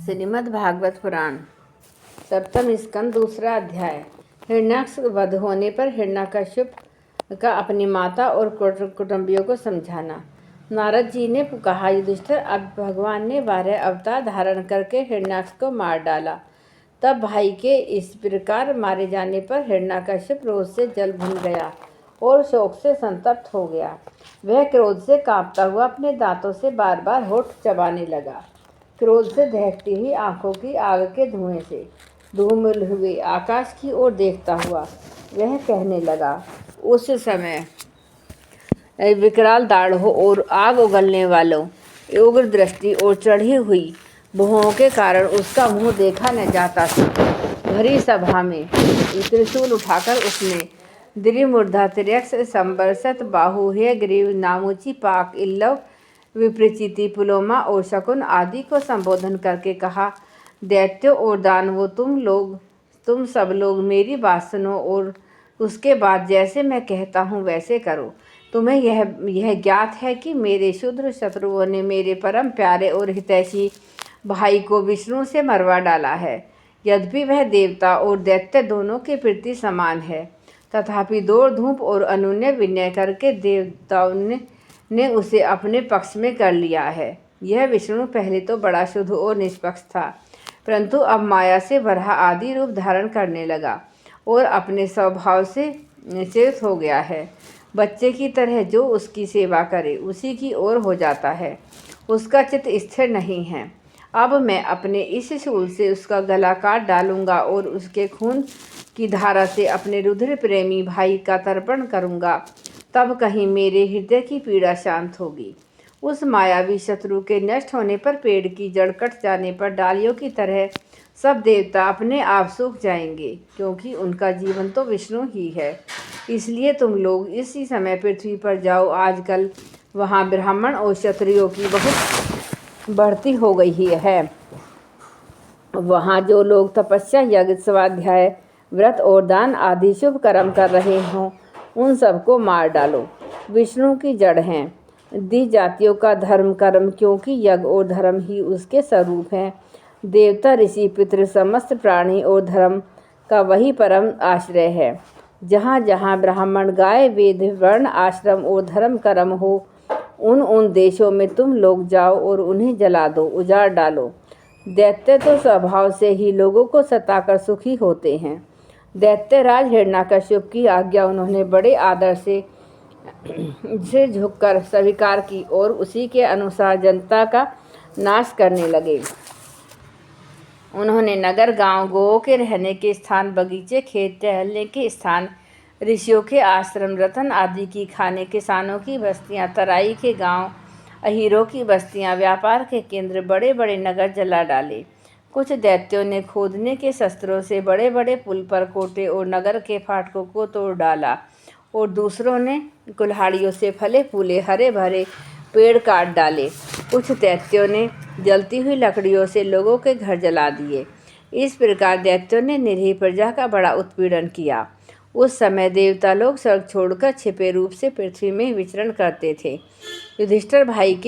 श्रीमद् भागवत पुराण सप्तम स्कंद दूसरा अध्याय। हिरण्याक्ष वध होने पर हिरण्यकश्यप का अपनी माता और कुटुंबियों को समझाना। नारद जी ने कहा, युधिष्ठिर, अब भगवान ने 12 अवतार धारण करके हिरण्याक्ष को मार डाला। तब भाई के इस प्रकार मारे जाने पर हिरण्यकश्यप क्रोध से जल भुन गया और शोक से संतप्त हो गया। वह क्रोध से कांपता हुआ अपने दांतों से बार बार होठ चबाने लगा। क्रोध से दहकती हुई आंखों की आग के धुएं से धूमिल हुए आकाश की ओर देखता हुआ वह कहने लगा, उस समय विकराल दाढ़ों और आग उगलने वालों उग्र दृष्टि और चढ़ी हुई भुवों के कारण उसका मुंह देखा न जाता था। भरी सभा में त्रिशूल उठाकर उसने द्विमूर्धा तिर्यक्ष संबरसत बाहुह्य ग्रीव नामुची पाक इल्लव विप्रचिति पुलोमा और शकुन आदि को संबोधन करके कहा, दैत्यों और दानवों, तुम सब लोग मेरी बात सुनो और उसके बाद जैसे मैं कहता हूँ वैसे करो। तुम्हें यह ज्ञात है कि मेरे शूद्र शत्रुओं ने मेरे परम प्यारे और हितैषी भाई को विष्णु से मरवा डाला है। यद्यपि वह देवता और दैत्य दोनों के प्रति समान है, तथापि दौड़ धूप और अनुनय विनय करके देवताओं ने उसे अपने पक्ष में कर लिया है। यह विष्णु पहले तो बड़ा शुद्ध और निष्पक्ष था, परंतु अब माया से वराह आदि रूप धारण करने लगा और अपने स्वभाव से च्युत हो गया है। बच्चे की तरह जो उसकी सेवा करे उसी की ओर हो जाता है, उसका चित्त स्थिर नहीं है। अब मैं अपने इस शूल से उसका गला काट डालूंगा और उसके खून की धारा से अपने रुधिर प्रेमी भाई का तर्पण करूंगा, तब कहीं मेरे हृदय की पीड़ा शांत होगी। उस मायावी शत्रु के नष्ट होने पर पेड़ की जड़ कट जाने पर डालियों की तरह सब देवता अपने आप सूख जाएंगे, क्योंकि उनका जीवन तो विष्णु ही है। इसलिए तुम लोग इसी समय पृथ्वी पर जाओ। आजकल वहाँ ब्राह्मण और क्षत्रियों की बहुत बढ़ती हो गई है। वहाँ जो लोग तपस्या, यज्ञ, स्वाध्याय, व्रत और दान आदि शुभ कर्म कर रहे हों, उन सबको मार डालो। विष्णु की जड़ हैं दी जातियों का धर्म कर्म, क्योंकि यज्ञ और धर्म ही उसके स्वरूप हैं। देवता, ऋषि, पितृ, समस्त प्राणी और धर्म का वही परम आश्रय है। जहाँ जहाँ ब्राह्मण, गाय, वेद, वर्ण, आश्रम और धर्म कर्म हो, उन देशों में तुम लोग जाओ और उन्हें जला दो, उजाड़ डालो। दैत्य तो स्वभाव से ही लोगों को सताकर सुखी होते हैं। दैत्यराज हिरण्यकश्यप की आज्ञा उन्होंने बड़े आदर से झुककर स्वीकार की और उसी के अनुसार जनता का नाश करने लगे। उन्होंने नगर, गांव, गोओं के रहने के स्थान, बगीचे, खेत, टहलने के स्थान, ऋषियों के आश्रम, रतन आदि की खाने, किसानों की बस्तियां, तराई के गांव, अहीरों की बस्तियां, व्यापार के केंद्र, बड़े बड़े नगर जला डाले। कुछ दैत्यों ने खोदने के शस्त्रों से बड़े बड़े पुल पर कोटे और नगर के फाटकों को तोड़ डाला और दूसरों ने कुल्हाड़ियों से फले फूले हरे भरे पेड़ काट डाले। कुछ दैत्यों ने जलती हुई लकड़ियों से लोगों के घर जला दिए। इस प्रकार दैत्यों ने निरीह प्रजा का बड़ा उत्पीड़न किया। उस समय देवता लोग स्वर्ग छोड़कर छिपे रूप से पृथ्वी में विचरण करते थे। युधिष्ठिर भाई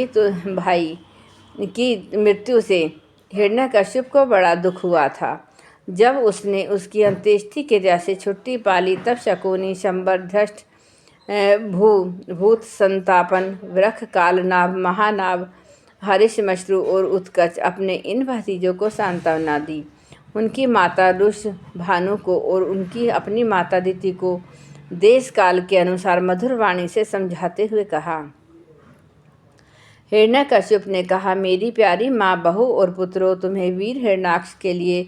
की मृत्यु से हिरण्यकश्यप को बड़ा दुख हुआ था। जब उसने उसकी अंत्येष्टि क्रिया से छुट्टी पाली, तब शकुनी, शंबर, धृष्ट, भूत संतापन, वृख, कालनाभ, महानाभ, हरिश्मश्रु और उत्कच अपने इन भतीजों को सांत्वना दी। उनकी माता रुष भानु को और उनकी अपनी माता दिति को देश काल के अनुसार मधुर वाणी से समझाते हुए कहा। हिरण्यकश्यप ने कहा, मेरी प्यारी माँ, बहू और पुत्रों, तुम्हें वीर हिरण्याक्ष के लिए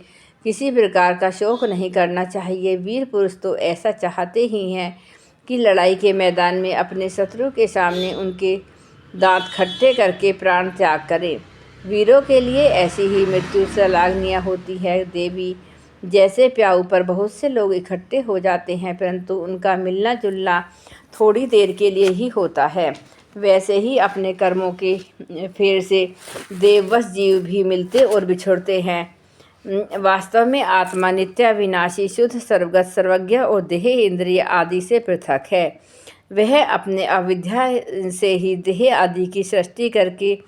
किसी प्रकार का शोक नहीं करना चाहिए। वीर पुरुष तो ऐसा चाहते ही हैं कि लड़ाई के मैदान में अपने शत्रु के सामने उनके दांत खट्टे करके प्राण त्याग करें। वीरों के लिए ऐसी ही मृत्यु सलाघनीय होती है। देवी जैसे प्याऊ पर बहुत से लोग इकट्ठे हो जाते हैं, परंतु उनका मिलना जुलना थोड़ी देर के लिए ही होता है, वैसे ही अपने कर्मों के फेर से देववश जीव भी मिलते और बिछुड़ते हैं। वास्तव में आत्मा नित्य विनाशी, शुद्ध, सर्वगत, सर्वज्ञ और देह, इंद्रिय आदि से पृथक है। वह अपने अविद्या से ही देह आदि की सृष्टि करके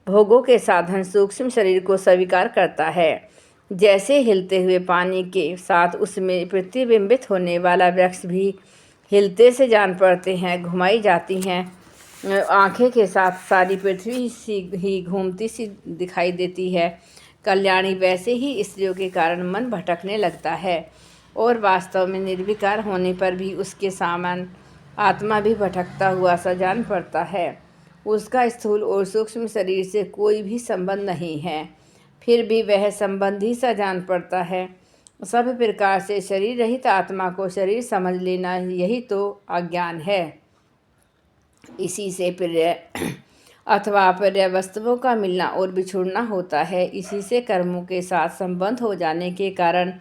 भोगों के साधन सूक्ष्म शरीर को स्वीकार करता है। जैसे हिलते हुए पानी के साथ उसमें प्रतिबिंबित होने वाला वृक्ष भी हिलते से जान पड़ते हैं, घुमाई जाती हैं आँखें के साथ सारी पृथ्वी सी ही घूमती सी दिखाई देती है। कल्याणी वैसे ही स्त्रियों के कारण मन भटकने लगता है और वास्तव में निर्विकार होने पर भी उसके सामान आत्मा भी भटकता हुआ सा जान पड़ता है। उसका स्थूल और सूक्ष्म शरीर से कोई भी संबंध नहीं है, फिर भी वह संबंधी सा जान पड़ता है। सब प्रकार से शरीर रहित आत्मा को शरीर समझ लेना यही तो अज्ञान है। इसी से प्रिय अथवा अप्रिय वस्तुओं का मिलना और बिछुड़ना होता है। इसी से कर्मों के साथ संबंध हो जाने के कारण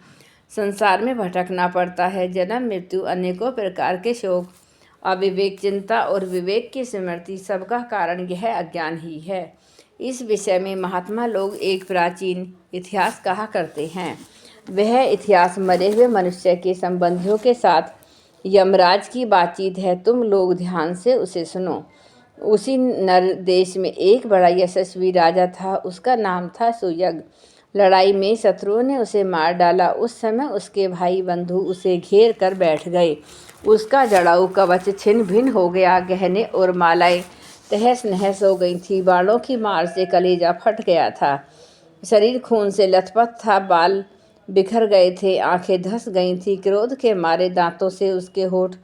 संसार में भटकना पड़ता है। जन्म मृत्यु, अनेकों प्रकार के शोक, अविवेक, चिंता और विवेक की स्मृति, सबका कारण यह अज्ञान ही है। इस विषय में महात्मा लोग एक प्राचीन इतिहास कहा करते हैं। वह इतिहास मरे हुए मनुष्य के संबंधियों के साथ यमराज की बातचीत है। तुम लोग ध्यान से उसे सुनो। उसी नर देश में एक बड़ा यशस्वी राजा था। उसका नाम था सुयग। लड़ाई में शत्रुओं ने उसे मार डाला। उस समय उसके भाई बंधु उसे घेर कर बैठ गए। उसका जड़ाऊ कवच छिन्न भिन्न हो गया। गहने और मालाएं तहस नहस हो गई थी। बाणों की मार से कलेजा फट गया था। शरीर खून से लथपथ था। बाल बिखर गए थे। आंखें धंस गई थी। क्रोध के मारे दांतों से उसके होठ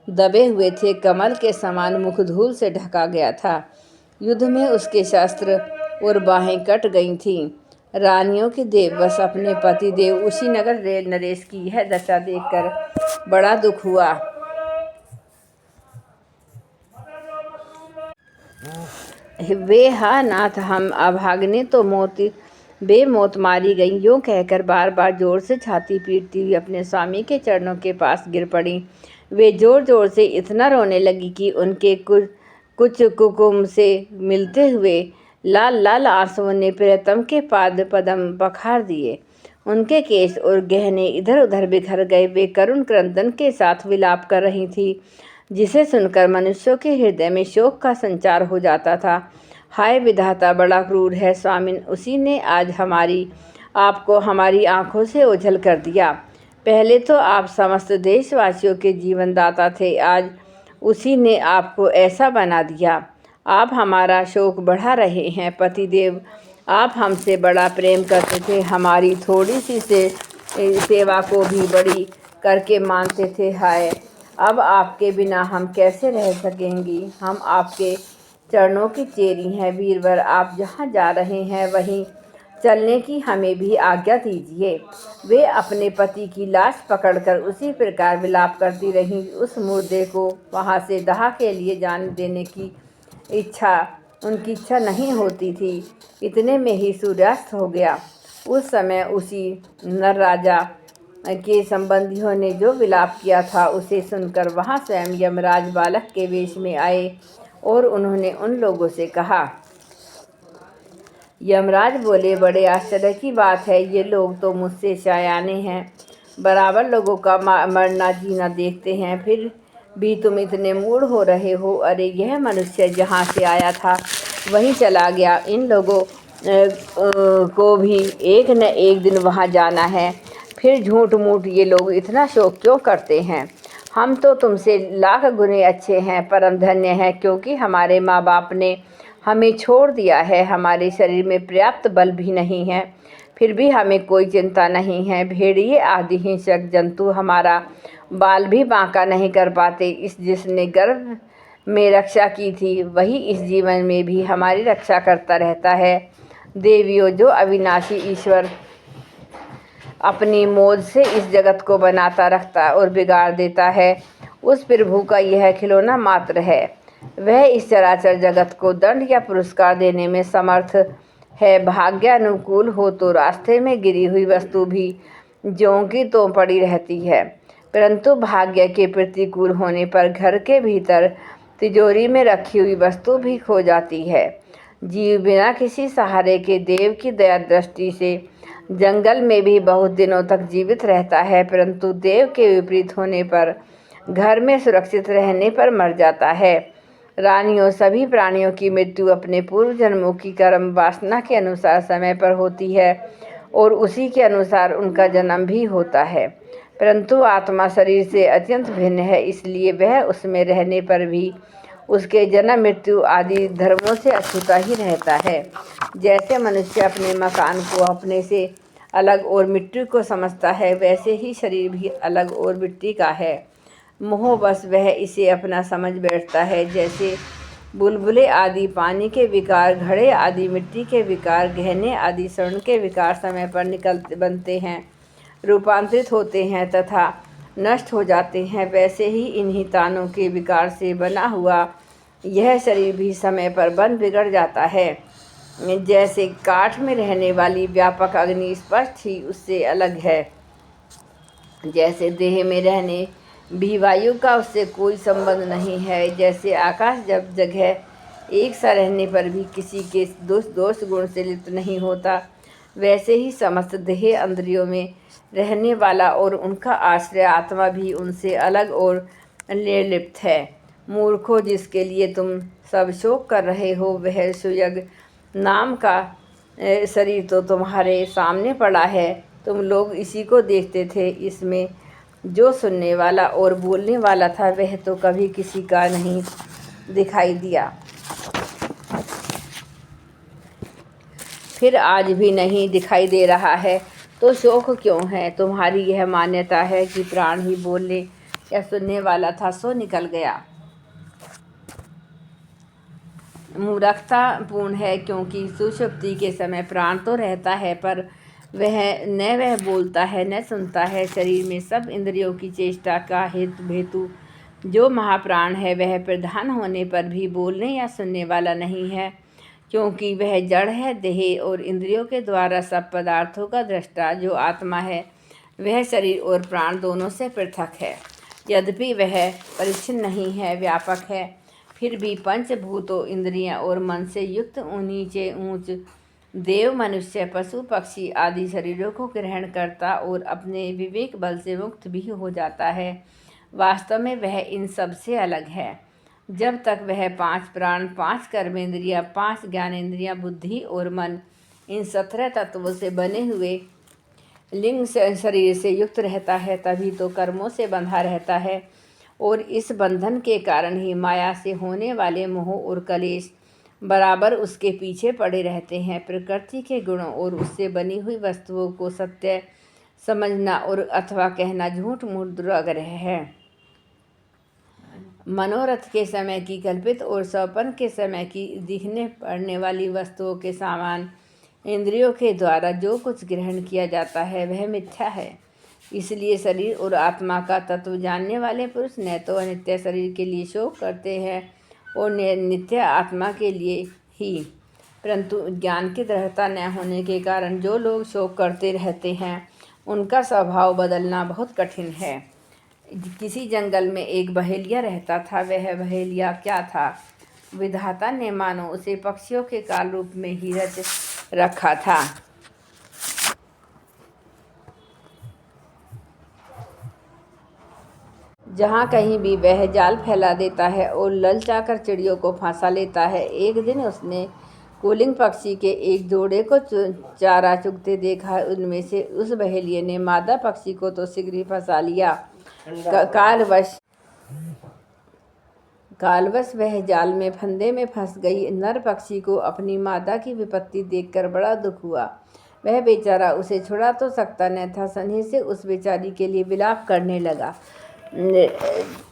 दबे हुए थे। कमल के समान मुख धूल से ढका गया था। युद्ध में उसके शस्त्र और बाहें कट गई थीं। रानियों की देववश अपने पति देव उसी नगर नरेश की यह दशा देखकर बड़ा दुख हुआ। वे हा नाथ, हम अभागने तो बेमौत मारी गई। यूँ कहकर बार बार जोर से छाती पीटती हुई अपने स्वामी के चरणों के पास गिर पड़ी। वे जोर जोर से इतना रोने लगी कि उनके कुछ कुकुम से मिलते हुए लाल लाल आंसुओं ने प्रियतम के पाद पदम बखार दिए। उनके केश और गहने इधर उधर बिखर गए। वे करुण क्रंदन के साथ विलाप कर रही थी, जिसे सुनकर मनुष्यों के हृदय में शोक का संचार हो जाता था। हाय विधाता, बड़ा क्रूर है स्वामिन, उसी ने आज आपको हमारी आंखों से ओझल कर दिया। पहले तो आप समस्त देशवासियों के जीवनदाता थे, आज उसी ने आपको ऐसा बना दिया। आप हमारा शोक बढ़ा रहे हैं। पतिदेव, आप हमसे बड़ा प्रेम करते थे, हमारी थोड़ी सी से सेवा को भी बड़ी करके मानते थे। हाय, अब आपके बिना हम कैसे रह सकेंगी। हम आपके चरणों की चेरी हैं। वीरवर, आप जहाँ जा रहे हैं वहीं चलने की हमें भी आज्ञा दीजिए। वे अपने पति की लाश पकड़कर उसी प्रकार विलाप करती रहीं। उस मुर्दे को वहाँ से दाह के लिए जाने देने की उनकी इच्छा नहीं होती थी। इतने में ही सूर्यास्त हो गया। उस समय उसी नर राजा के संबंधियों ने जो विलाप किया था, उसे सुनकर वहाँ स्वयं यमराज बालक के वेश में आए और उन्होंने उन लोगों से कहा। यमराज बोले, बड़े आश्चर्य की बात है, ये लोग तो मुझसे शायाने हैं, बराबर लोगों का मरना जीना देखते हैं, फिर भी तुम इतने मूढ़ हो रहे हो। अरे, यह मनुष्य जहाँ से आया था वहीं चला गया। इन लोगों को भी एक न एक दिन वहाँ जाना है। फिर झूठ मूठ ये लोग इतना शोक क्यों करते हैं। हम तो तुमसे लाख गुने अच्छे हैं, परम धन्य हैं, क्योंकि हमारे माँ बाप ने हमें छोड़ दिया है। हमारे शरीर में पर्याप्त बल भी नहीं है, फिर भी हमें कोई चिंता नहीं है। भेड़िए आदि हिंसक जंतु हमारा बाल भी बांका नहीं कर पाते। जिसने गर्भ में रक्षा की थी, वही इस जीवन में भी हमारी रक्षा करता रहता है। देवियों, जो अविनाशी ईश्वर अपनी मौज से इस जगत को बनाता रखता और बिगाड़ देता है, उस प्रभु का यह खिलौना मात्र है। वह इस चराचर जगत को दंड या पुरस्कार देने में समर्थ है। भाग्यानुकूल हो तो रास्ते में गिरी हुई वस्तु भी ज्यों की त्यों पड़ी रहती है, परंतु भाग्य के प्रतिकूल होने पर घर के भीतर तिजोरी में रखी हुई वस्तु भी खो जाती है। जीव बिना किसी सहारे के देव की दया दृष्टि से जंगल में भी बहुत दिनों तक जीवित रहता है, परंतु देव के विपरीत होने पर घर में सुरक्षित रहने पर मर जाता है। रानियों, सभी प्राणियों की मृत्यु अपने पूर्व जन्मों की कर्म वासना के अनुसार समय पर होती है और उसी के अनुसार उनका जन्म भी होता है। परंतु आत्मा शरीर से अत्यंत भिन्न है, इसलिए वह उसमें रहने पर भी उसके जन्म मृत्यु आदि धर्मों से अछूता ही रहता है। जैसे मनुष्य अपने मकान को अपने से अलग और मिट्टी को समझता है, वैसे ही शरीर भी अलग और मिट्टी का है। मोहवश वह इसे अपना समझ बैठता है। जैसे बुलबुले आदि पानी के विकार, घड़े आदि मिट्टी के विकार, गहने आदि स्वर्ण के विकार समय पर बनते हैं, रूपांतरित होते हैं तथा नष्ट हो जाते हैं, वैसे ही इन्हीं तानों के विकार से बना हुआ यह शरीर भी समय पर बन बिगड़ जाता है। जैसे काठ में रहने वाली व्यापक अग्नि स्पष्ट ही उससे अलग है, जैसे देह में रहने भी वायु का उससे कोई संबंध नहीं है। जैसे आकाश जब जगह एक सा रहने पर भी किसी के दोष गुण से लिप्त नहीं होता, वैसे ही समस्त देह इंद्रियों में रहने वाला और उनका आश्रय आत्मा भी उनसे अलग और निर्लिप्त है। मूर्खों, जिसके लिए तुम सब शोक कर रहे हो, वह सुयग नाम का शरीर तो तुम्हारे सामने पड़ा है, तुम लोग इसी को देखते थे। इसमें जो सुनने वाला और बोलने वाला था, वह तो कभी किसी का नहीं दिखाई दिया, फिर आज भी नहीं दिखाई दे रहा है, तो शोक क्यों है? तुम्हारी यह मान्यता है कि प्राण ही बोलने या सुनने वाला था, सो निकल गया। मूर्खता पूर्ण है, क्योंकि सुषुप्ति के समय प्राण तो रहता है, पर वह बोलता है, न सुनता है। शरीर में सब इंद्रियों की चेष्टा का हेतु जो महाप्राण है, वह प्रधान होने पर भी बोलने या सुनने वाला नहीं है, क्योंकि वह जड़ है। देह और इंद्रियों के द्वारा सब पदार्थों का दृष्टा जो आत्मा है, वह शरीर और प्राण दोनों से पृथक है। यद्यपि वह परिच्छिन्न नहीं है, व्यापक है, फिर भी पंचभूतों, इंद्रियां और मन से युक्त नीचे ऊंच देव, मनुष्य, पशु, पक्षी आदि शरीरों को ग्रहण करता और अपने विवेक बल से मुक्त भी हो जाता है। वास्तव में वह इन सब से अलग है। जब तक वह 5 प्राण, 5 कर्मेंद्रियां, 5 ज्ञानेंद्रियां, बुद्धि और मन, इन 17 तत्वों से बने हुए लिंग शरीर से युक्त रहता है, तभी तो कर्मों से बंधा रहता है और इस बंधन के कारण ही माया से होने वाले मोह और कलेश बराबर उसके पीछे पड़े रहते हैं। प्रकृति के गुणों और उससे बनी हुई वस्तुओं को सत्य समझना और अथवा कहना झूठ मूठ दुराग्रह है। मनोरथ के समय की कल्पित और स्वप्न के समय की दिखने पड़ने वाली वस्तुओं के समान इंद्रियों के द्वारा जो कुछ ग्रहण किया जाता है, वह मिथ्या है। इसलिए शरीर और आत्मा का तत्व जानने वाले पुरुष न तो अनित्य शरीर के लिए शोक करते हैं और नित्य आत्मा के लिए ही, परंतु ज्ञान की दृढ़ता न होने के कारण जो लोग शोक करते रहते हैं, उनका स्वभाव बदलना बहुत कठिन है। किसी जंगल में एक बहेलिया रहता था। वह बहेलिया क्या था? विधाता ने मानो उसे पक्षियों के काल रूप में ही रच रखा था। जहाँ कहीं भी वह जाल फैला देता है और ललचाकर चिड़ियों को फंसा लेता है। एक दिन उसने कूलिंग पक्षी के एक जोड़े को चारा चुगते देखा। उनमें से उस बहेलिये ने मादा पक्षी को तो शीघ्र ही फंसा लिया। कालवश वह जाल में फंदे में फंस गई। नर पक्षी को अपनी मादा की विपत्ति देखकर बड़ा दुख हुआ। वह बेचारा उसे छुड़ा तो सकता न था, स्नेह से उस बेचारी के लिए विलाप करने लगा।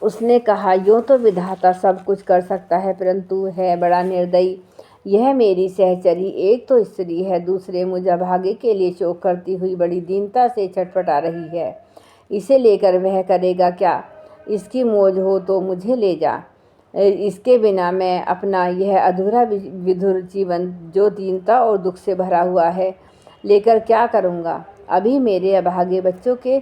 उसने कहा, यूँ तो विधाता सब कुछ कर सकता है, परंतु है बड़ा निर्दयी। यह मेरी सहचरी एक तो स्त्री है, दूसरे मुझ अभागे के लिए शोक करती हुई बड़ी दीनता से छटपटा रही है। इसे लेकर वह करेगा क्या? इसकी मौज हो तो मुझे ले जा। इसके बिना मैं अपना यह अधूरा विधुर जीवन, जो दीनता और दुख से भरा हुआ है, लेकर क्या करूँगा? अभी मेरे अभागे बच्चों के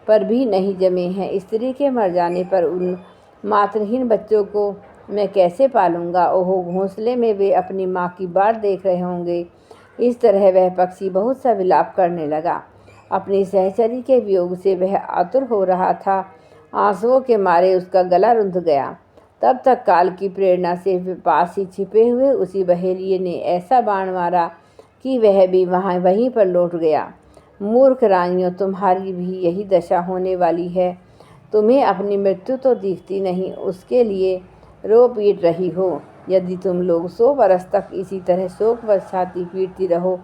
पर भी नहीं जमे हैं। स्त्री के मर जाने पर उन मातृहीन बच्चों को मैं कैसे पालूंगा? ओहो, घोंसले में वे अपनी माँ की बाट देख रहे होंगे। इस तरह वह पक्षी बहुत सा विलाप करने लगा। अपनी सहचरी के वियोग से वह आतुर हो रहा था। आंसुओं के मारे उसका गला रुंध गया। तब तक काल की प्रेरणा से पास ही छिपे हुए उसी बहेलिये ने ऐसा बाण मारा कि वह भी वहीं पर लौट गया। मूर्ख रानियों, तुम्हारी भी यही दशा होने वाली है। तुम्हें अपनी मृत्यु तो दिखती नहीं, उसके लिए रो पीट रही हो। यदि तुम लोग 100 बरस तक इसी तरह शोकवश छाती पीटती रहो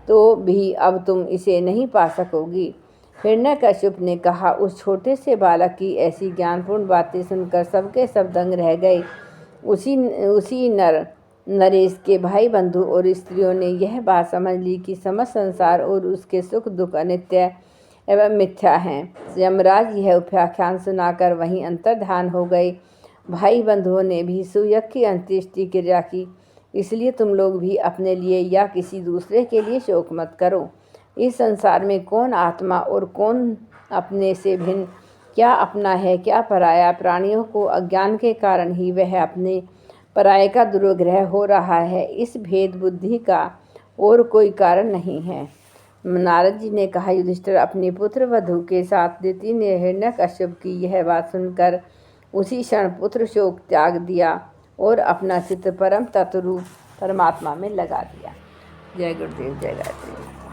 तो भी अब तुम इसे नहीं पा सकोगी। हिरण्यकश्यप ने कहा। उस छोटे से बालक की ऐसी ज्ञानपूर्ण बातें सुनकर सबके सब दंग रह गए। उसी नरेश के भाई बंधु और स्त्रियों ने यह बात समझ ली कि समस्त संसार और उसके सुख दुख अनित्य एवं मिथ्या हैं। यमराज यह उपाख्यान सुनाकर वहीं अंतर्धान हो गए। भाई बंधुओं ने भी सुयज्ञ की अंत्येष्टि क्रिया की। इसलिए तुम लोग भी अपने लिए या किसी दूसरे के लिए शोक मत करो। इस संसार में कौन आत्मा और कौन अपने से भिन्न, क्या अपना है क्या पराया, प्राणियों को अज्ञान के कारण ही वह अपने पराये का दुर्ग्रह हो रहा है। इस भेद बुद्धि का और कोई कारण नहीं है। नारद जी ने कहा, युधिष्ठिर, अपने पुत्र वधु के साथ दिति ने हिरण्यकश्यप की यह बात सुनकर उसी क्षण पुत्र शोक त्याग दिया और अपना चित्त परम तत्व रूप परमात्मा में लगा दिया। जय गुरुदेव, जय गायत्री।